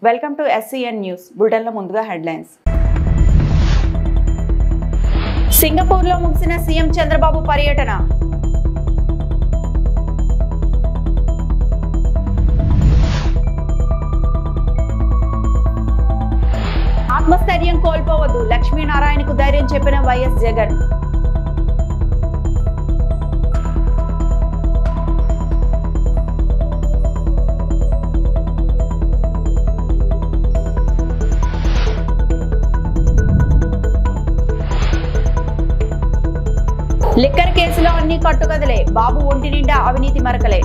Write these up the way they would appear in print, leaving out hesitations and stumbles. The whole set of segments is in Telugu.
వెల్కమ్ టు SCN న్యూస్ బులెటిన్లో ముందుగా హెడ్లైన్స్. సింగపూర్లో ముగిసిన సీఎం చంద్రబాబు పర్యటన. ఆత్మస్థైర్యం కోల్పోవద్దు, లక్ష్మీనారాయణకు ధైర్యం చెప్పిన వైఎస్ జగన్. లిక్కర్ కేసులో అన్ని కట్టుకదలే, బాబు ఒంటి నిండా అవినీతి మరకలే.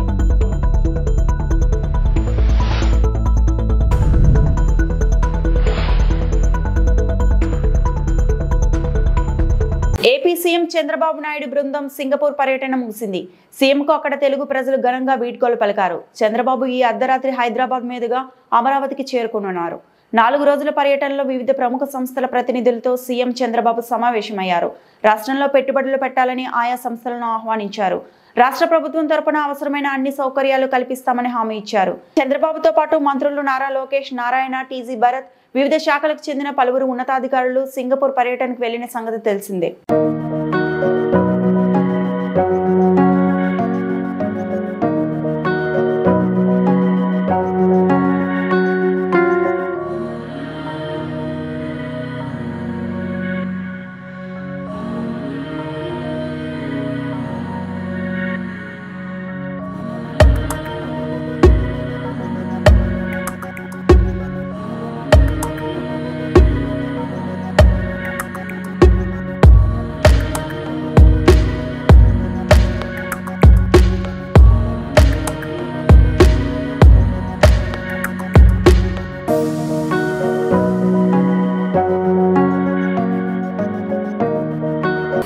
ఏపీ సీఎం చంద్రబాబు నాయుడు బృందం సింగపూర్ పర్యటన ముగిసింది. సీఎంకు అక్కడ తెలుగు ప్రజలు ఘనంగా వీడ్కోలు పలికారు. చంద్రబాబు ఈ అర్ధరాత్రి హైదరాబాద్ మీదుగా అమరావతికి చేరుకున్నారు. 4 రోజుల పర్యటనలో వివిధ ప్రముఖ సంస్థల ప్రతినిధులతో సీఎం చంద్రబాబు సమావేశమయ్యారు. రాష్ట్రంలో పెట్టుబడులు పెట్టాలని ఆయా సంస్థలను ఆహ్వానించారు. రాష్ట్ర ప్రభుత్వం తరపున అవసరమైన అన్ని సౌకర్యాలు కల్పిస్తామని హామీ ఇచ్చారు. చంద్రబాబుతో పాటు మంత్రులు నారా లోకేష్, నారాయణ, టీజీ భరత్, వివిధ శాఖలకు చెందిన పలువురు ఉన్నతాధికారులు సింగపూర్ పర్యటనకు వెళ్లిన సంగతి తెలిసిందే.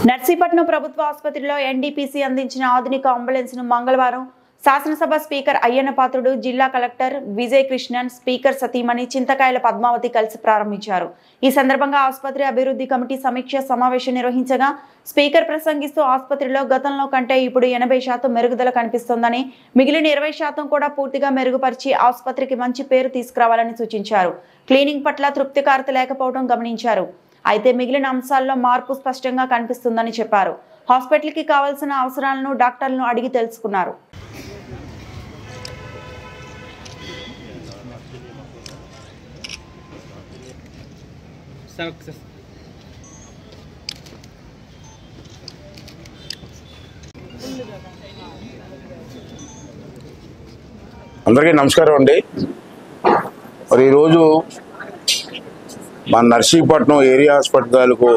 నర్సీపట్నం ప్రభుత్వ ఆసుపత్రిలో ఎన్డీపీసీ అందించిన ఆధునిక అంబులెన్స్ ను మంగళవారం శాసనసభ స్పీకర్ అయ్యన్న పాత్రుడు, జిల్లా కలెక్టర్ విజయ్ కృష్ణన్, స్పీకర్ సతీమణి చింతకాయల పద్మావతి కలిసి ప్రారంభించారు. ఈ సందర్భంగా ఆసుపత్రి అభివృద్ధి కమిటీ సమీక్ష సమావేశం నిర్వహించగా స్పీకర్ ప్రసంగిస్తూ ఆసుపత్రిలో గతంలో కంటే ఇప్పుడు 80% మెరుగుదల కనిపిస్తోందని, మిగిలిన 20% కూడా పూర్తిగా మెరుగుపరిచి ఆసుపత్రికి మంచి పేరు తీసుకురావాలని సూచించారు. క్లీనింగ్ పట్ల తృప్తికరత లేకపోవడం గమనించారు. అయితే మిగిలిన అంశాల్లో మార్పు స్పష్టంగా కనిపిస్తుందని చెప్పారు. హాస్పిటల్కి కావాల్సిన అవసరాలను డాక్టర్లను అడిగి తెలుసుకున్నారు. అందరికీ నమస్కారం అండి. మరి ఈరోజు మన నర్సీపట్నం ఏరియా హాస్పిటల్కు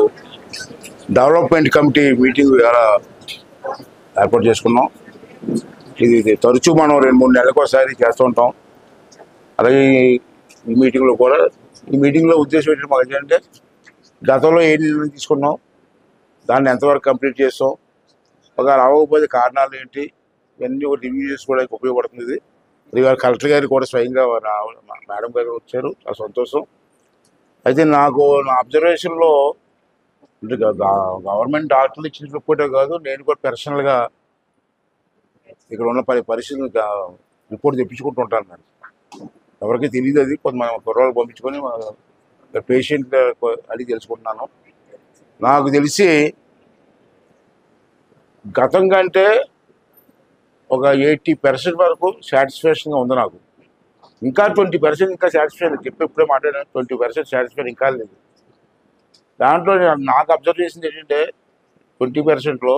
డెవలప్మెంట్ కమిటీ మీటింగ్ ఎలా ఏర్పాటు చేసుకున్నాం. ఇది తరచూ మనం 2-3 నెలలకు ఒకసారి చేస్తూ ఉంటాం. అలాగే ఈ మీటింగ్లో ఉద్దేశం ఏంటంటే మాకు ఏంటంటే గతంలో ఏ నిర్ణయం తీసుకున్నాం, దాన్ని ఎంతవరకు కంప్లీట్ చేస్తాం, ఒక అవ్వకపోతే కారణాలు ఏంటి, ఇవన్నీ ఒక రివ్యూ చేసుకోవడానికి ఉపయోగపడుతుంది. ఇవాళ కలెక్టర్ గారు కూడా స్వయంగా మేడం గారు వచ్చారు, చాలా సంతోషం. అయితే నాకు నా అబ్జర్వేషన్లో అంటే గవర్నమెంట్ డాక్టర్లు ఇచ్చిన రిపోర్టే కాదు, నేను కూడా పర్సనల్గా ఇక్కడ ఉన్న పరిస్థితులు రిపోర్ట్ తెప్పించుకుంటూ ఉంటాను. నేను ఎవరికి తెలియదు, అది కొంతమంది కుర్రాళ్ళు పంపించుకొని పేషెంట్ అడిగి తెలుసుకుంటున్నాను. నాకు తెలిసి గతం కంటే ఒక 80% వరకు సాటిస్ఫాక్షన్గా ఉంది. నాకు ఇంకా 20% ఇంకా సాటిస్ఫాక్షన్ ఇప్పుడే మాట్లాడాను. 20% సాటిస్ఫాక్షన్ ఇంకా లేదు. దాంట్లో నాకు అబ్జర్వ్ చేసింది ఏంటంటే 20%లో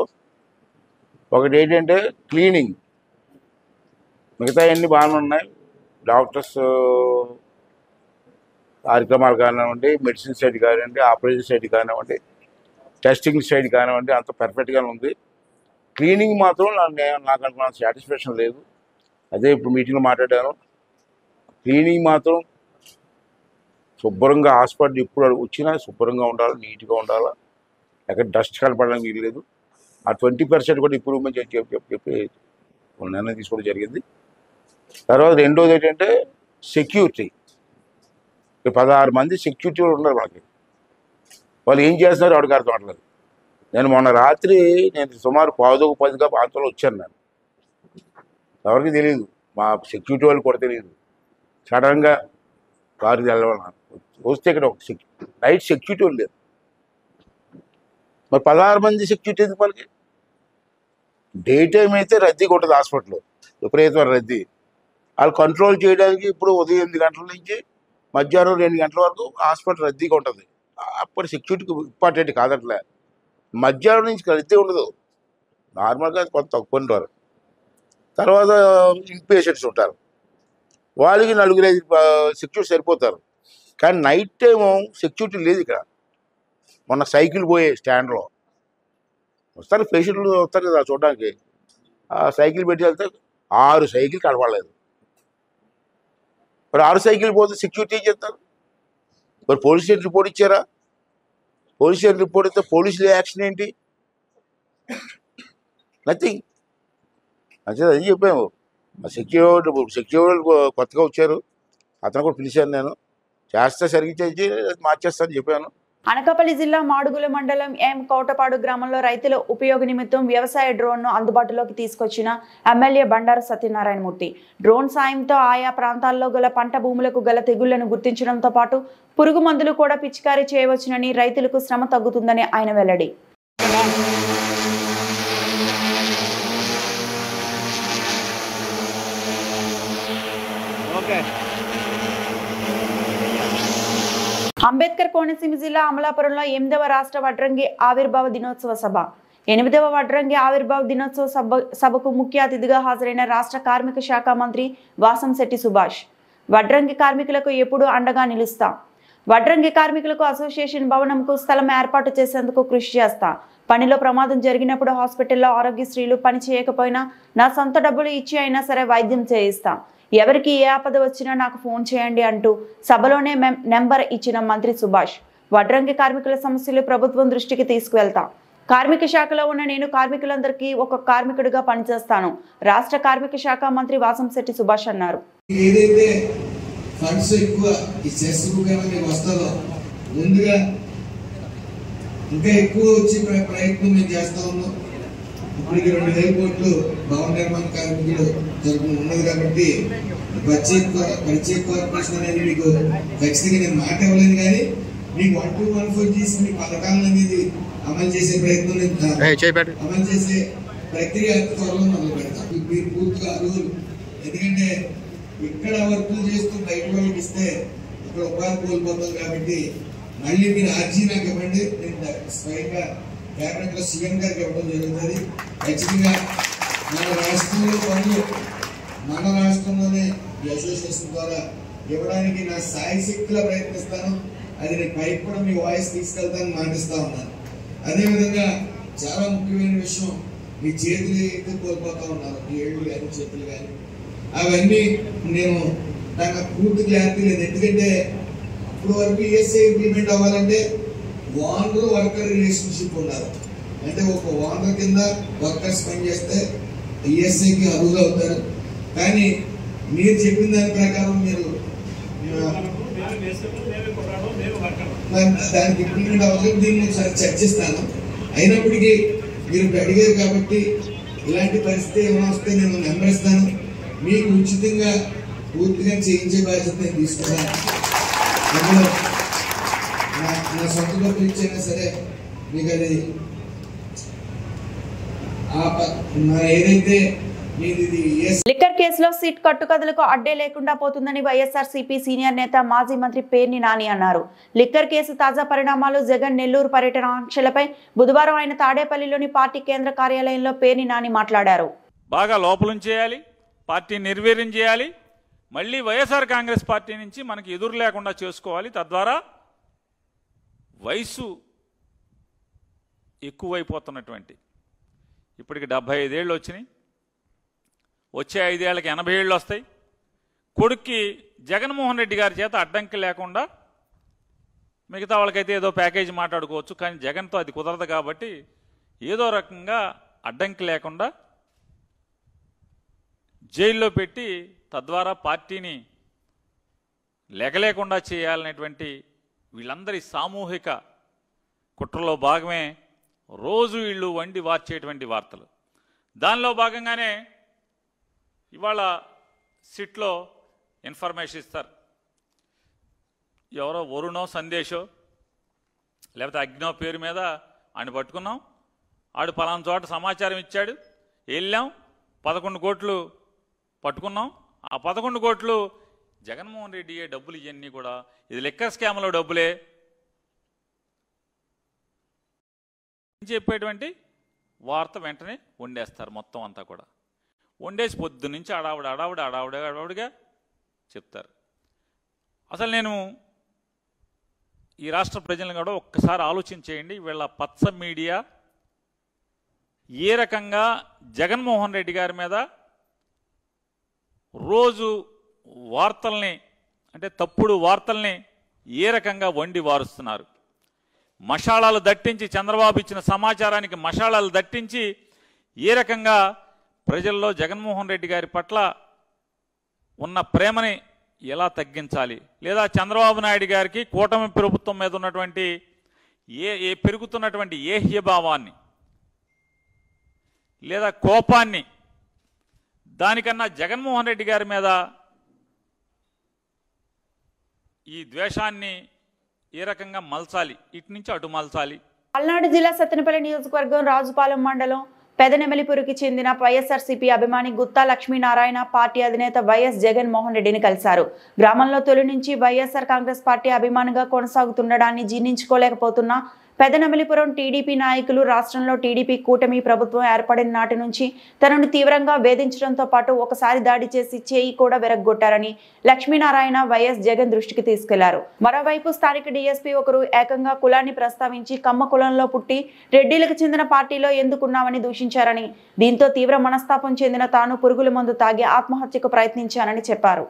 ఒకటి ఏంటంటే క్లీనింగ్, మిగతా అన్నీ బాగానే ఉన్నాయి. డాక్టర్స్ కార్యక్రమాలు కానివ్వండి, మెడిసిన్ సైడ్ కానివ్వండి, ఆపరేషన్ సైడ్ కానివ్వండి, టెస్టింగ్ సైడ్ కానివ్వండి, అంత పర్ఫెక్ట్గానే ఉంది. క్లీనింగ్ మాత్రం నాకు అనుకున్న సాటిస్ఫాక్షన్ లేదు. అదే ఇప్పుడు మీటింగ్లో మాట్లాడాను. క్లీనింగ్ మాత్రం శుభ్రంగా హాస్పిటల్ ఇప్పుడు వచ్చినా శుభ్రంగా ఉండాలి, నీట్గా ఉండాలి, ఎక్కడ డస్ట్ కనపడడానికి వీల్లేదు. ఆ 20% కూడా ఇంప్రూవ్మెంట్ చెప్పి నిర్ణయం తీసుకోవడం జరిగింది. తర్వాత రెండోది ఏంటంటే సెక్యూరిటీ. 16 మంది సెక్యూరిటీ ఉన్నారు మనకి. వాళ్ళు ఏం చేస్తున్నారు వాడికి అర్థం అవ్వట్లేదు. నేను మొన్న రాత్రి సుమారు 10:10 ప్రాంతంలో వచ్చాను. నేను ఎవరికి తెలియదు, మా సెక్యూరిటీ వాళ్ళు కూడా తెలియదు. సడన్గా కారుకి వెళ్ళాలన్నా వస్తే ఇక్కడ ఒక నైట్ సెక్యూరిటీ లేదు. మరి 16 మంది సెక్యూరిటీ ఎందుకు వాళ్ళకి? డే టైం అయితే రద్దీగా ఉంటుంది హాస్పిటల్లో, విపరీతమైన రద్దీ. వాళ్ళు కంట్రోల్ చేయడానికి ఇప్పుడు ఉదయం 8 గంటల నుంచి మధ్యాహ్నం 2 గంటల వరకు హాస్పిటల్ రద్దీగా ఉంటుంది. అప్పుడు సెక్యూరిటీకి ఇంపార్టెంట్ కాదట్లే. మధ్యాహ్నం నుంచి రద్దీ ఉండదు, నార్మల్గా కొంత తక్కువ ఉంటారు. తర్వాత ఇన్ పేషెంట్స్ ఉంటారు, వాళ్ళకి 4-5 సెక్యూరిటీ సరిపోతారు. కానీ నైట్ టైము సెక్యూరిటీ లేదు ఇక్కడ. మొన్న సైకిల్ పోయే స్టాండ్లో వస్తారు పేషెంట్లు, వస్తారు కదా చూడడానికి. ఆ సైకిల్ పెట్టి వెళ్తే 6 సైకిల్ కనపడలేదు. మరి 6 సైకిల్ పోతే సెక్యూరిటీ ఏం చేస్తారు? మరి పోలీస్ స్టేషన్ రిపోర్ట్ ఇచ్చారా? పోలీస్ స్టేషన్ రిపోర్ట్ ఇస్తే పోలీసులు యాక్షన్ ఏంటి? నథింగ్. అంతే అది చెప్పాము. సెక్యూరిటీ కొత్తగా వచ్చారు, అతను కూడా పిలిచాను, నేను చేస్తే సరిగ్గా చేసి మార్చేస్తాను చెప్పాను. అనకాపల్లి జిల్లా మాడుగుల మండలం ఎం కోటపాడు గ్రామంలో రైతుల ఉపయోగ నిమిత్తం వ్యవసాయ డ్రోన్ను అందుబాటులోకి తీసుకొచ్చిన ఎమ్మెల్యే బండారు సత్యనారాయణమూర్తి. డ్రోన్ సాయంతో ఆయా ప్రాంతాల్లో గల పంట భూములకు గల తెగుళ్లను గుర్తించడంతో పాటు పురుగు మందులు కూడా పిచికారీ చేయవచ్చునని, రైతులకు శ్రమ తగ్గుతుందని ఆయన వెల్లడి. అంబేద్కర్ కోనసీమ జిల్లా అమలాపురంలో 8వ రాష్ట్ర వడ్రంగి ఆవిర్భావ దినోత్సవ సభ. 8వ వడ్రంగి ఆవిర్భావ దినోత్సవ సభకు ముఖ్య అతిథిగా హాజరైన రాష్ట్ర కార్మిక శాఖ మంత్రి వాసంశెట్టి సుభాష్. వడ్రంగి కార్మికులకు ఎప్పుడూ అండగా నిలుస్తా, వడ్రంగి కార్మికులకు అసోసియేషన్ భవనంకు స్థలం ఏర్పాటు చేసేందుకు కృషి చేస్తా, పనిలో ప్రమాదం జరిగినప్పుడు హాస్పిటల్లో ఆరోగ్యశ్రీలు పని చేయకపోయినా నా సొంత డబ్బులు ఇచ్చి అయినా సరే వైద్యం చేయిస్తా, ఎవరికి ఏ ఆపద వచ్చినా నాకు ఫోన్ చేయండి అంటూ సభలోనే నెంబర్ ఇచ్చిన మంత్రి సుభాష్. వడ్రంగి కార్మికుల సమస్యలు ప్రభుత్వం దృష్టికి తీసుకువెళ్తా, కార్మిక శాఖలో ఉన్న నేను కార్మికులందరికీ ఒక కార్మికుడిగా పనిచేస్తాను, రాష్ట్ర కార్మిక శాఖ మంత్రి వాసంశెట్టి సుభాష్ అన్నారు. ఇప్పటికి 2 ఎయిర్పోర్ట్లు భవన నిర్మాణ కార్మికులు జరుపు ఉన్నది కాబట్టి ప్రత్యేక కార్పొరేషన్ అనేది మీకు ఖచ్చితంగా నేను మాట ఇవ్వలేదు, కానీ మీకు 1214 చేసి మీ పథకాలను అనేది అమలు చేసే ప్రయత్నం, అమలు చేసే ప్రక్రియ త్వరలో మొదలు పెడతాం. మీరు పూర్తిగా అర్హులు. ఎందుకంటే ఇక్కడ వర్కులు చేస్తూ బయట వాళ్ళకి ఇస్తే ఇక్కడ ఉపాధి కోల్పోతాం కాబట్టి మళ్ళీ మీరు అర్జీ నాకు ఇవ్వండి, నేను స్వయంగా క్యాబినెట్ లో సీఎం గారికి ఇవ్వడం జరుగుతుంది. ఖచ్చితంగా మన రాష్ట్రంలో పనులు మన రాష్ట్రంలోనే ఈ అసోసియేషన్ ద్వారా ఇవ్వడానికి నా సాయి శక్తిలో ప్రయత్నిస్తాను. అది నేను పైకి కూడా మీ వాయిస్ తీసుకెళ్తాను మాటిస్తా ఉన్నాను. అదేవిధంగా చాలా ముఖ్యమైన విషయం, మీ చేతులు అయితే కోల్పోతా ఉన్నారు, మీ ఏళ్ళు కానీ చేతులు కానీ, అవన్నీ నేను నాకు పూర్తి క్లారిటీ లేదు. ఎందుకంటే ఇప్పుడు వరకు ఈఎస్ఐ ఇంప్లిమెంట్ అవ్వాలంటే ఓనర్ వర్కర్ రిలేషన్షిప్ ఉండాలి. అంటే ఒక ఓనర్ కింద వర్కర్స్ పనిచేస్తే ఈఎస్ఐకి అర్హులు అవుతారు. కానీ మీరు చెప్పిన దాని ప్రకారం మీరు దానికి ఇంప్లిమెంట్ అవ్వలేదు. దీన్ని ఒకసారి చర్చిస్తాను. అయినప్పటికీ మీరు అడిగారు కాబట్టి ఇలాంటి పరిస్థితి ఏమైనా వస్తే నేను నెంబర్ ఇస్తాను, మీకు ఉచితంగా పూర్తిగా చేయించే బాధ్యత నేను తీసుకున్నాను. అందులో నా సొంత డబ్బులు ఇచ్చైనా సరే మీకు అది ఏదైతే లిక్కర్ కేసులో సిట్ కట్టుకథలకు అడ్డే లేకుండా పోతుందని వైఎస్ఆర్సీపీ సీనియర్ నేత మాజీ మంత్రి పేర్ని నాని అన్నారు. లిక్కర్ కేసు తాజా పరిణామాలు, జగన్ నెల్లూరు పర్యటన ఆంక్షలపై బుధవారం ఆయన తాడేపల్లిలోని పార్టీ కేంద్ర కార్యాలయంలో పేర్ని నాని మాట్లాడారు. బాగా లోపలం చేయాలి, పార్టీ నిర్వీర్యం చేయాలి, మళ్ళీ వైఎస్ఆర్ కాంగ్రెస్ పార్టీ నుంచి మనకి ఎదురు లేకుండా చేసుకోవాలి. తద్వారా వయసు ఎక్కువైపోతున్నటువంటి, ఇప్పటికి 75 ఏళ్ళు వచ్చినాయి, వచ్చే 5 ఏళ్ళకి 80 ఏళ్ళు వస్తాయి. కొడుక్కి జగన్మోహన్ రెడ్డి గారి చేత అడ్డంకి లేకుండా, మిగతా వాళ్ళకైతే ఏదో ప్యాకేజీ మాట్లాడుకోవచ్చు, కానీ జగన్తో అది కుదరదు కాబట్టి ఏదో రకంగా అడ్డంకి లేకుండా జైల్లో పెట్టి తద్వారా పార్టీని లెగలేకుండా చేయాలనేటువంటి వీళ్ళందరి సామూహిక కుట్రలో భాగమే రోజు వీళ్ళు వండి వార్చేటువంటి వార్తలు. దానిలో భాగంగానే ఇవాళ సిట్లో ఇన్ఫర్మేషన్ ఇస్తారు. ఎవరో వరుణో సందేశో లేకపోతే అగ్నో పేరు మీద ఆయన పట్టుకున్నాం. ఆడు పలానా చోట సమాచారం ఇచ్చాడు, వెళ్ళాం, 11 కోట్లు పట్టుకున్నాం. ఆ 11 కోట్లు జగన్మోహన్ రెడ్డి డబ్బులు ఇవన్నీ కూడా ఇది లిక్కర్ స్కామ్లో డబ్బులే చెప్పేటువంటి వార్త వెంటనే వండేస్తారు. మొత్తం అంతా కూడా వండేసి పొద్దు నుంచి అడావుడిగా చెప్తారు. అసలు నేను ఈ రాష్ట్ర ప్రజలను కూడా ఒక్కసారి ఆలోచన చేయండి. వీళ్ళ పచ్చ మీడియా ఏ రకంగా జగన్మోహన్ రెడ్డి గారి మీద రోజు వార్తల్ని అంటే తప్పుడు వార్తల్ని ఏ రకంగా వండి వారుస్తున్నారు. మషాళాలు దట్టించి చంద్రబాబు ఇచ్చిన సమాచారానికి మషాళాలు దట్టించి ఏ రకంగా ప్రజల్లో జగన్మోహన్ రెడ్డి గారి పట్ల ఉన్న ప్రేమని ఎలా తగ్గించాలి, లేదా చంద్రబాబు నాయుడు గారికి కూటమి ప్రభుత్వం మీద ఉన్నటువంటి పెరుగుతున్నటువంటి ఏహ్యభావాన్ని లేదా కోపాన్ని దానికన్నా జగన్మోహన్ రెడ్డి గారి మీద ఈ ద్వేషాన్ని ఏ రకంగా మలచాలి, ఇటు నుంచి అటు మలచాలి. పల్నాడు జిల్లా సత్తెనపల్లి నియోజకవర్గం రాజుపాలెం మండలం పెదనెమలిపురికి చెందిన వైఎస్ఆర్సీపీ అభిమాని గుత్తా లక్ష్మీనారాయణ పార్టీ అధినేత వైఎస్ జగన్మోహన్ రెడ్డిని కలిశారు. గ్రామంలో తొలి నుంచి వైఎస్ఆర్ కాంగ్రెస్ పార్టీ అభిమానిగా కొనసాగుతుండడాన్ని జీర్ణించుకోలేకపోతున్న పెదనెమలిపురం టీడీపీ నాయకులు రాష్ట్రంలో టీడీపీ కూటమి ప్రభుత్వం ఏర్పడిన నాటి నుంచి తనను తీవ్రంగా వేధించడంతో పాటు ఒకసారి దాడి చేసి చేయి కూడా విరగ్గొట్టారని లక్ష్మీనారాయణ వైఎస్ జగన్ దృష్టికి తీసుకెళ్లారు. మరోవైపు స్థానిక డీఎస్పీ ఒకరు ఏకంగా కులాన్ని ప్రస్తావించి కమ్మ కులంలో పుట్టి రెడ్డిలకు చెందిన పార్టీలో ఎందుకున్నామని దూషించారని, దీంతో తీవ్ర మనస్తాపం చెందిన తాను పురుగుల మందు తాగి ఆత్మహత్యకు ప్రయత్నించానని చెప్పారు.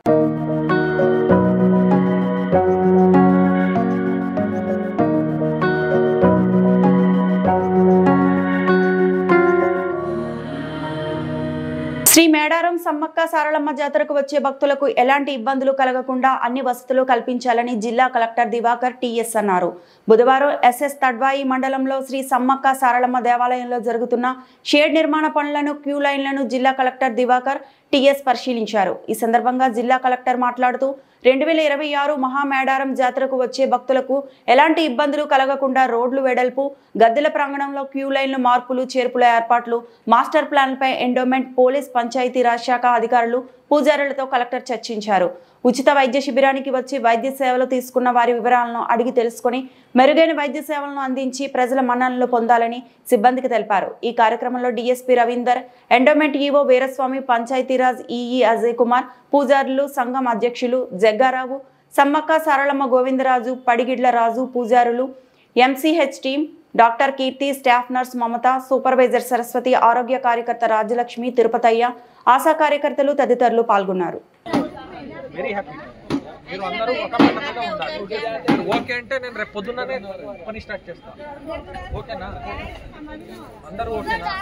శ్రీ మేడారం సమ్మక్క సారలమ్మ జాతరకు వచ్చే భక్తులకు ఎలాంటి ఇబ్బందులు కలగకుండా అన్ని వసతులు కల్పించాలని జిల్లా కలెక్టర్ దివాకర్ టీఎస్ అన్నారు. బుధవారం ఎస్ఎస్ తడ్వాయి మండలంలో శ్రీ సమ్మక్క సారలమ్మ దేవాలయంలో జరుగుతున్న షేడ్ నిర్మాణ పనులను, క్యూ లైన్లను జిల్లా కలెక్టర్ దివాకర్ టీఎస్ పరిశీలించారు. ఈ సందర్భంగా జిల్లా కలెక్టర్ మాట్లాడుతూ 2026 మహామేడారం జాతరకు వచ్చే భక్తులకు ఎలాంటి ఇబ్బందులు కలగకుండా రోడ్లు వెడల్పు, గద్దెల ప్రాంగణంలో క్యూ లైన్లు మార్పులు, చేర్పుల ఏర్పాట్లు, మాస్టర్ ప్లాన్పై ఎండోమెంట్, పోలీస్, పంచాయతీరాజ్ శాఖ అధికారులు, పూజారులతో కలెక్టర్ చర్చించారు. ఉచిత వైద్య శిబిరానికి వచ్చి వైద్య సేవలు తీసుకున్న వారి వివరాలను అడిగి తెలుసుకుని మెరుగైన వైద్య సేవలను అందించి ప్రజల మన్ననలు పొందాలని సిబ్బందికి తెలిపారు. ఈ కార్యక్రమంలో DSP Ravinder, endowment EO Veeraswamy, Panchayati Raj EE Ajay Kumar, పూజారులు, సంఘం అధ్యక్షులు జగ్గారావు, సమ్మక్క సారలమ్మ గోవిందరాజు, పడిగిడ్ల రాజు, పూజారులు, ఎంసీహెచ్ టీం, డాక్టర్ కీర్తి, స్టాఫ్ నర్స్ మమత, సూపర్వైజర్ సరస్వతి, ఆరోగ్య కార్యకర్త రాజలక్ష్మి, తిరుపతయ్య, ఆశా కార్యకర్తలు తదితరులు పాల్గొన్నారు. Very happy. మీరు అందరూ ఒక పద్ధతిగా ఉండాలి. ఓకే అంటే నేను రేపు పొద్దున్ననే పని స్టార్ట్ చేస్తాను. ఓకేనా? అందరూ ఓకేనా?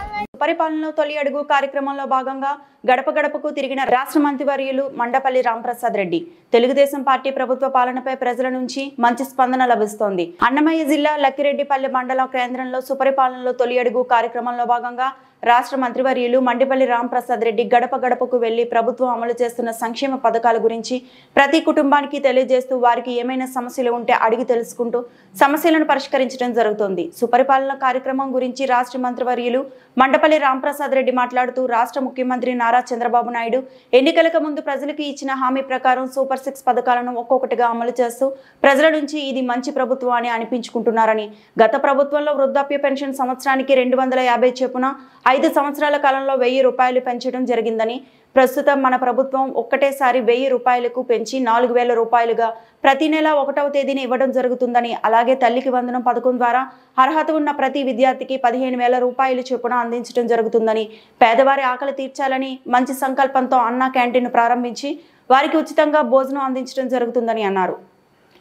పరిపాలనలో తొలి అడుగు కార్యక్రమంలో భాగంగా గడప గడపకు తిరిగిన రాష్ట్ర మంత్రివర్యులు మండపల్లి రాంప్రసాద్ రెడ్డి. తెలుగుదేశం పార్టీ ప్రభుత్వ పాలనపై ప్రజల నుంచి మంచి స్పందన లభిస్తోంది. అన్నమయ్య జిల్లా లక్కిరెడ్డిపల్లి మండల కేంద్రంలో సుపరిపాలనలో తొలి అడుగు కార్యక్రమంలో భాగంగా రాష్ట్ర మంత్రివర్యులు మండిపల్లి రాంప్రసాద్ రెడ్డి గడప గడపకు వెళ్లి ప్రభుత్వం అమలు చేస్తున్న సంక్షేమ పథకాల గురించి ప్రతి కుటుంబానికి తెలియజేస్తూ వారికి ఏమైనా సమస్యలు ఉంటే అడిగి తెలుసుకుంటూ సమస్యలను పరిష్కరించడం జరుగుతోంది. సుపరిపాలన కార్యక్రమం గురించి రాష్ట్ర మంత్రివర్యులు మండపల్లి రాంప్రసాద్ రెడ్డి మాట్లాడుతూ రాష్ట్ర ముఖ్యమంత్రి నారా చంద్రబాబు నాయుడు ఎన్నికలకు ముందు ప్రజలకు ఇచ్చిన హామీ ప్రకారం సూపర్ 6 పథకాలను ఒక్కొక్కటిగా అమలు చేస్తూ ప్రజల నుంచి ఇది మంచి ప్రభుత్వం అని అనిపించుకుంటున్నారని, గత ప్రభుత్వంలో వృద్ధాప్య పెన్షన్ సంవత్సరానికి 250 చొప్పున 5 సంవత్సరాల కాలంలో 1000 రూపాయలు పెంచడం జరిగిందని, ప్రస్తుతం మన ప్రభుత్వం ఒక్కటేసారి 1000 రూపాయలకు పెంచి 4000 రూపాయలుగా ప్రతి నెల 1వ తేదీన ఇవ్వడం జరుగుతుందని, అలాగే తల్లికి వందనం పథకం ద్వారా అర్హత ఉన్న ప్రతి విద్యార్థికి 15,000 రూపాయలు చొప్పున అందించడం జరుగుతుందని, పేదవారి ఆకలి తీర్చాలని మంచి సంకల్పంతో అన్నా క్యాంటీన్ ప్రారంభించి వారికి ఉచితంగా భోజనం అందించడం జరుగుతుందని అన్నారు.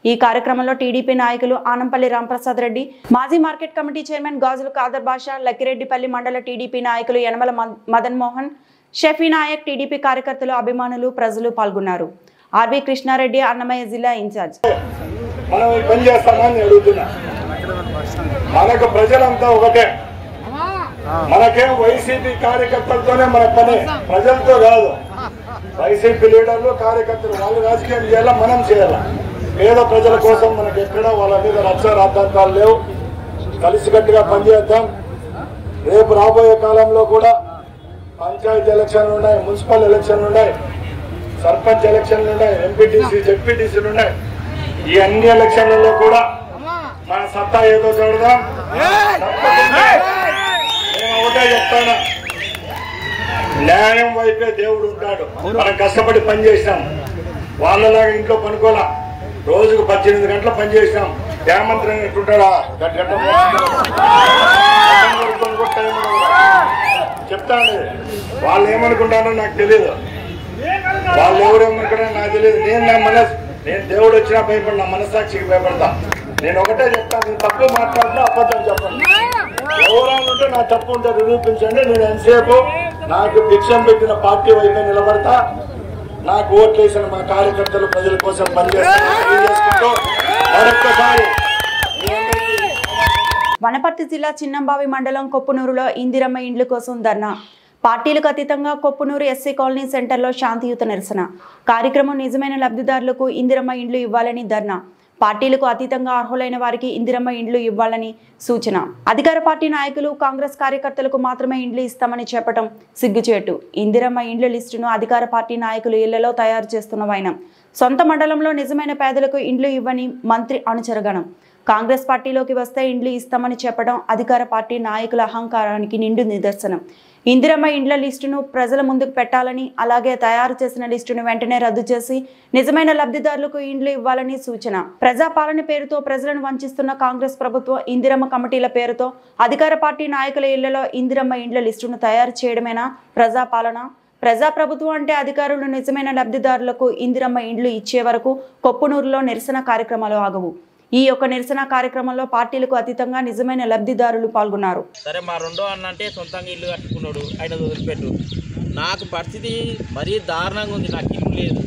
ఈ కార్యక్రమంలో టీడీపీ నాయకులు ఆనంపల్లి రాంప్రసాద్ రెడ్డి, మాజీ మార్కెట్ కమిటీ చైర్మన్ గాజుల ఖాదర్ బాషా, లక్కిరెడ్డిపల్లి మండల టీడీపీ నాయకులు యనమల మదన్ మోహన్, షఫీ నాయక్, టీడీపీ కార్యకర్తలు, అభిమానులు, ప్రజలు పాల్గొన్నారు. ఆర్వి కృష్ణారెడ్డి, అన్నమయ్య జిల్లా ఇన్ఛార్జ్. మనకు ప్రజలంతా ఒకటే, మనకేం వైసీపీ కార్యకర్తలతోనే మన పని, ప్రజలతో కాదు. వైసీపీ లీడర్లు, కార్యకర్తలు వాళ్ళు రాజకీయం చేయాలా, మనం చేయాలా. పేద ప్రజల కోసం మనకి ఎక్కడ వాళ్ళ మీద రక్షణ రాద్ధాంతాలు లేవు. కలిసికట్టుగా పనిచేద్దాం. రేపు రాబోయే కాలంలో కూడా పంచాయతీ ఎలక్షన్లు ఉన్నాయి, మున్సిపల్ ఎలక్షన్లు ఉన్నాయి, సర్పంచ్ ఎలక్షన్లు ఉన్నాయి, ఎంపీటీసీ జెడ్పీటీసీలు ఉన్నాయి. ఈ అన్ని ఎలక్షన్లలో కూడా మన సత్తా ఏదో చూడదాం. నేను ఒకటే చెప్తాను, న్యాయం వైపే దేవుడు ఉంటాడు. మనం కష్టపడి పని చేసినాం, వాళ్ళలాగా ఇంట్లో పనుకోలా. రోజుకు 18 గంటలు పని చేసినాం. హేమంత్ ఎట్టుంటాడా చెప్తాను. వాళ్ళు ఏమనుకుంటారో నాకు తెలియదు, వాళ్ళు ఎవరేమనుకుంటారో నాకు తెలియదు. నేను దేవుడు వచ్చినా భయపడి నా మనస్సాక్షికి భయపడతా. నేను ఒకటే చెప్తాను, నేను తప్పు మాట్లాడినా అబద్ధం చెప్పండి. ఎవరైనా ఉంటే నా తప్పు ఉంటే నిరూపించండి. నేను ఎంతసేపు నాకు భిక్షం పెట్టిన పార్టీ వైపే నిలబడతా. నాకు ఓట్లేసిన మా కార్యకర్తలు ప్రజల కోసం పనిచేసుకుంటూ మరొక్కసారి వనపర్తి జిల్లా చిన్నంబావి మండలం కొప్పునూరులో ఇందిరమ్మ ఇండ్ల కోసం ధర్నా. పార్టీలకు అతీతంగా కొప్పునూరు ఎస్సీ కాలనీ సెంటర్లో శాంతియుత నిరసన కార్యక్రమం. నిజమైన లబ్ధిదారులకు ఇందిరమ్మ ఇండ్లు ఇవ్వాలని ధర్నా. పార్టీలకు అతీతంగా అర్హులైన వారికి ఇందిరమ్మ ఇండ్లు ఇవ్వాలని సూచన. అధికార పార్టీ నాయకులు కాంగ్రెస్ కార్యకర్తలకు మాత్రమే ఇండ్లు ఇస్తామని చెప్పడం సిగ్గుచేటు. ఇందిరమ్మ ఇండ్ల లిస్టును అధికార పార్టీ నాయకులు ఇళ్లలో తయారు చేస్తున్న వైనం. సొంత మండలంలో నిజమైన పేదలకు ఇండ్లు ఇవ్వని మంత్రి అనుచరగణం. కాంగ్రెస్ పార్టీలోకి వస్తే ఇండ్లు ఇస్తామని చెప్పడం అధికార పార్టీ నాయకుల అహంకారానికి నిండు నిదర్శనం. ఇందిరమ్మ ఇండ్ల లిస్టును ప్రజల ముందుకు పెట్టాలని, అలాగే తయారు చేసిన లిస్టును వెంటనే రద్దు చేసి నిజమైన లబ్ధిదారులకు ఇండ్లు ఇవ్వాలని సూచన. ప్రజాపాలన పేరుతో ప్రజలను వంచిస్తున్న కాంగ్రెస్ ప్రభుత్వం ఇందిరమ్మ కమిటీల పేరుతో అధికార పార్టీ నాయకుల ఇళ్లలో ఇందిరమ్మ ఇండ్ల లిస్టును తయారు చేయడమేనా ప్రజాపాలన? ప్రజాప్రభుత్వం అంటే అధికారులు నిజమైన లబ్ధిదారులకు ఇందిరమ్మ ఇండ్లు ఇచ్చే వరకు కొప్పునూరులో నిరసన కార్యక్రమాలు ఆగవు. ఈ యొక్క నిరసన కార్యక్రమంలో పార్టీలకు అతీతంగా నిజమైన లబ్ధిదారులు పాల్గొన్నారు. సరే, మా రెండో అన్న అంటే సొంతంగా ఇల్లు కట్టుకున్నాడు, ఆయన వదిలిపెట్టు. నాకు పరిస్థితి మరీ దారుణంగా ఉంది. నాకు ఇల్లు లేదు.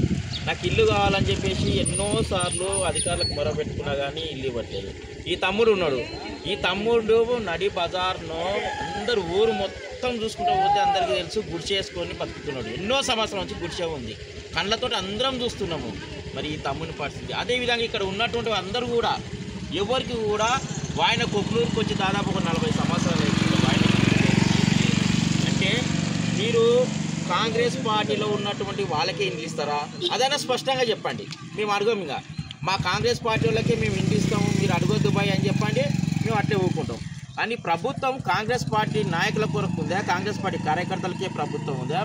నాకు ఇల్లు కావాలని చెప్పేసి ఎన్నోసార్లు అధికారులకు మొరపెట్టుకున్నా కానీ ఇల్లు ఇవ్వట్లేదు. ఈ తమ్ముడు ఉన్నాడు. ఈ తమ్ముడు నడి బజార్ను అందరు ఊరు మొత్తం చూసుకుంటూ పోతే అందరికీ తెలుసు, గుడిసె వేసుకొని బతుకుతున్నాడు. ఎన్నో సంవత్సరాల నుంచి గుడిసె ఉంది, కళ్ళతో అందరం చూస్తున్నాము. మరి ఈ తమ్ముని పరిస్థితి అదేవిధంగా ఇక్కడ ఉన్నటువంటి అందరూ కూడా ఎవరికి కూడా ఆయన కొప్పునూరుకి వచ్చి దాదాపు ఒక 40 సంవత్సరాలు అయింది. అంటే మీరు కాంగ్రెస్ పార్టీలో ఉన్నటువంటి వాళ్ళకే ఇండ్లు ఇస్తారా? అదైనా స్పష్టంగా చెప్పండి. మేము అడగం, ఇంకా మా కాంగ్రెస్ పార్టీ వాళ్ళకే మేము ఇండ్లు ఇస్తాము, మీరు అడగొద్దు బాయ్ అని చెప్పండి, మేము అట్లే ఊరుకుంటాం. కానీ ప్రభుత్వం కాంగ్రెస్ పార్టీ నాయకుల కొరకు ఉందా? కాంగ్రెస్ పార్టీ కార్యకర్తలకే ప్రభుత్వం ఉందా?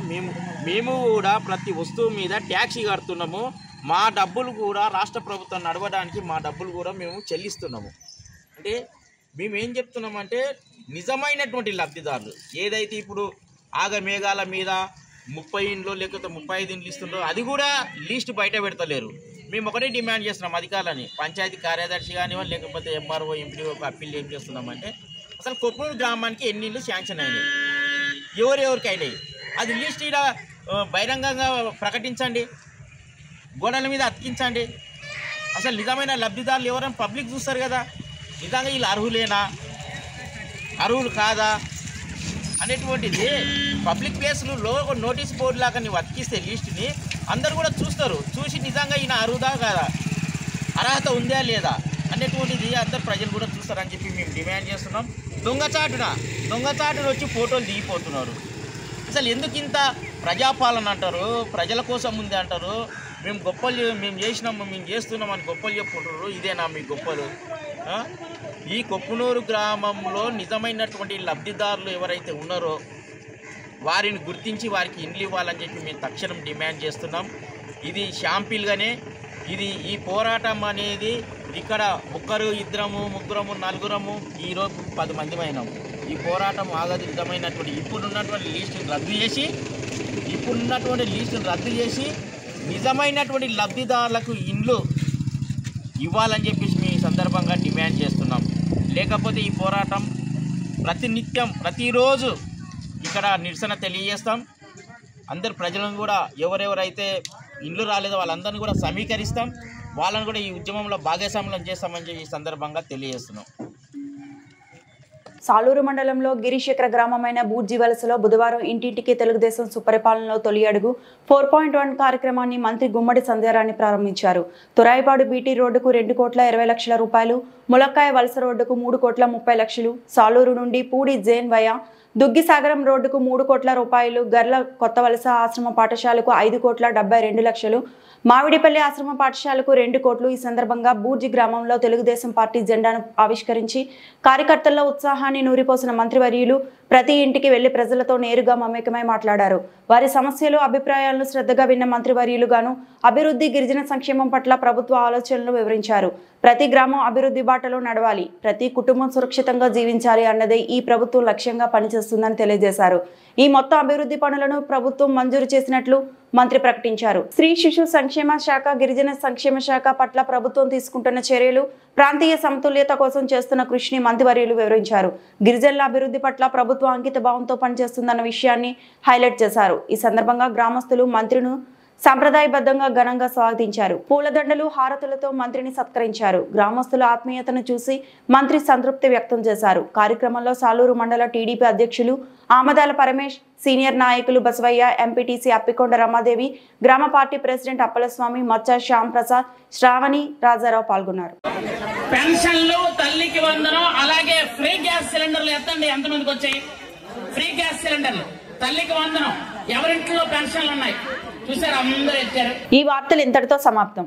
మేము కూడా ప్రతి వస్తువు మీద ట్యాక్స్ కడుతున్నాము. మా డబ్బులు కూడా రాష్ట్ర ప్రభుత్వం నడవడానికి మా డబ్బులు కూడా మేము చెల్లిస్తున్నాము. అంటే మేము ఏం చెప్తున్నామంటే నిజమైనటువంటి లబ్ధిదారులు ఏదైతే ఇప్పుడు ఆగమేఘాల మీద 30 ఇండ్లు లేకపోతే 35 ఇండ్లు ఇస్తుండ్రో అది కూడా లిస్ట్ బయట పెడతలేరు. మేము ఒకటే డిమాండ్ చేస్తున్నాం అధికారులని, పంచాయతీ కార్యదర్శి కానివ్వండి లేకపోతే ఎంఆర్ఓ ఎంపీడీఓకి అప్పీల్ ఏం చేస్తున్నామంటే అసలు కొప్పునూరు గ్రామానికి ఎన్ని ఇళ్ళు శాంక్షన్ అయినాయి, ఎవరెవరికి అయినాయి, అది లిస్ట్ ఇలా బహిరంగంగా ప్రకటించండి, గోడల మీద అతికించండి. అసలు నిజమైన లబ్ధిదారులు ఎవరైనా పబ్లిక్ చూస్తారు కదా, నిజంగా వీళ్ళు అర్హులేనా అర్హులు కాదా అనేటువంటిది పబ్లిక్ ప్లేస్లో నోటీస్ బోర్డు లాగా నువ్వు అతికిస్తే లిస్టుని అందరు కూడా చూస్తారు. చూసి నిజంగా ఈయన అర్హుదా కాదా, అర్హత ఉందా లేదా అనేటువంటిది అందరు ప్రజలు కూడా చూస్తారని చెప్పి మేము డిమాండ్ చేస్తున్నాం. దొంగచాటున వచ్చి ఫోటోలు దిగిపోతున్నారు. అసలు ఎందుకు ఇంత ప్రజాపాలన అంటారు, ప్రజల కోసం ఉంది అంటారు, మేము గొప్పలు మేము చేసినాము మేము చేస్తున్నామని గొప్పలు చెప్పుకుంటారు. ఇదేనా మీ గొప్పలు? ఈ కొప్పునూరు గ్రామంలో నిజమైనటువంటి లబ్ధిదారులు ఎవరైతే ఉన్నారో వారిని గుర్తించి వారికి ఇండ్లు ఇవ్వాలని చెప్పి మేము తక్షణం డిమాండ్ చేస్తున్నాం. ఇది షాంపిల్గానే ఈ పోరాటం అనేది ఇక్కడ 1, 2, 3, 4 ఈరోజు 10 మంది అయినాము. ఈ పోరాటం ఆగదు. నిజమైనటువంటి ఇప్పుడున్నటువంటి లిస్టును రద్దు చేసి నిజమైనటువంటి లబ్ధిదారులకు ఇండ్లు ఇవ్వాలని చెప్పేసి మీ సందర్భంగా డిమాండ్ చేస్తున్నాం. లేకపోతే ఈ పోరాటం ప్రతినిత్యం ప్రతిరోజు ఇక్కడ నిరసన తెలియజేస్తాం. అందరు ప్రజలను కూడా ఎవరెవరైతే ఇండ్లు రాలేదో వాళ్ళందరినీ కూడా సమీకరిస్తాం, వాళ్ళని కూడా ఈ ఉద్యమంలో భాగస్వామ్యం చేస్తామని చెప్పి ఈ సందర్భంగా తెలియజేస్తున్నాం. సాలూరు మండలంలో గిరిశేఖర గ్రామమైన బూర్జీ వలసలో బుధవారం ఇంటింటికి తెలుగుదేశం సుపరిపాలనలో తొలి అడుగు 4.1 కార్యక్రమాన్ని మంత్రి గుమ్మడి సంధ్యారాణి ప్రారంభించారు. తురాయిపాడు బీటీ రోడ్డుకు 2,20,00,000 రూపాయలు, ములక్కాయ వలస రోడ్డుకు 3,30,00,000, సాలూరు నుండి పూడి జైన్ వయా దుగ్గిసాగరం రోడ్డుకు 3 కోట్ల రూపాయలు, గర్ల కొత్త వలస ఆశ్రమ పాఠశాలకు 5,72,00,000, మావిడిపల్లి ఆశ్రమ పాఠశాలకు 2 కోట్లు. ఈ సందర్భంగా బూర్జి గ్రామంలో తెలుగుదేశం పార్టీ జెండాను ఆవిష్కరించి కార్యకర్తల్లో ఉత్సాహాన్ని నూరిపోసిన మంత్రివర్యులు ప్రతి ఇంటికి వెళ్లి ప్రజలతో నేరుగా మమేకమై మాట్లాడారు. వారి సమస్యలు, అభిప్రాయాలను శ్రద్ధగా విన్న మంత్రివర్యులుగాను అభివృద్ధి, గిరిజన సంక్షేమం పట్ల ప్రభుత్వ ఆలోచనలు వివరించారు. ప్రతి గ్రామం అభివృద్ధి బాటలో నడవాలి, ప్రతి కుటుంబం సురక్షితంగా జీవించాలి అన్నదే ఈ ప్రభుత్వం లక్ష్యంగా పనిచేస్తుందని తెలియజేశారు. ఈ మొత్తం అభివృద్ధి పనులను ప్రభుత్వం మంజూరు చేసినట్లు మంత్రి ప్రకటించారు. స్త్రీ శిశు సంక్షేమ శాఖ, గిరిజన సంక్షేమ శాఖ పట్ల ప్రభుత్వం తీసుకుంటున్న చర్యలు, ప్రాంతీయ సమతుల్యత కోసం చేస్తున్న కృషిని మంత్రివర్యులు వివరించారు. గిరిజనుల అభివృద్ధి పట్ల ప్రభుత్వం అంకిత భావంతో పనిచేస్తుందన్న విషయాన్ని హైలైట్ చేశారు. ఈ సందర్భంగా గ్రామస్తులు మంత్రిను సంప్రదాయబద్ధంగా ఘనంగా స్వాగతించారు. పూలదండలు, హారతులతో మంత్రిని సత్కరించారు. గ్రామస్తుల ఆత్మీయతను చూసి మంత్రి సంతృప్తి వ్యక్తం చేశారు. కార్యక్రమంలో సాలూరు మండల టీడీపీ అధ్యక్షులు ఆమదాల పరమేష్, సీనియర్ నాయకులు బసవయ్య, ఎంపీటీసీ అప్పికొండ రమాదేవి, గ్రామ పార్టీ ప్రెసిడెంట్ అప్పలస్వామి, మచ్చ శ్యామ్ ప్రసాద్, శ్రావణి, రాజారావు పాల్గొన్నారు. పెన్షన్లు, తల్లికి వందనం, అలాగే ఫ్రీ గ్యాస్ సిలిండర్లు ఎత్తండి. ఎంతమందికి వచ్చాయి ఫ్రీ గ్యాస్ సిలిండర్లు, తల్లికి వందనం, ఎవరింట్లో పెన్షన్లు ఉన్నాయి చూసారు, అందరూ ఎత్తారు. ఈ వార్తలు ఇంతటితో సమాప్తం.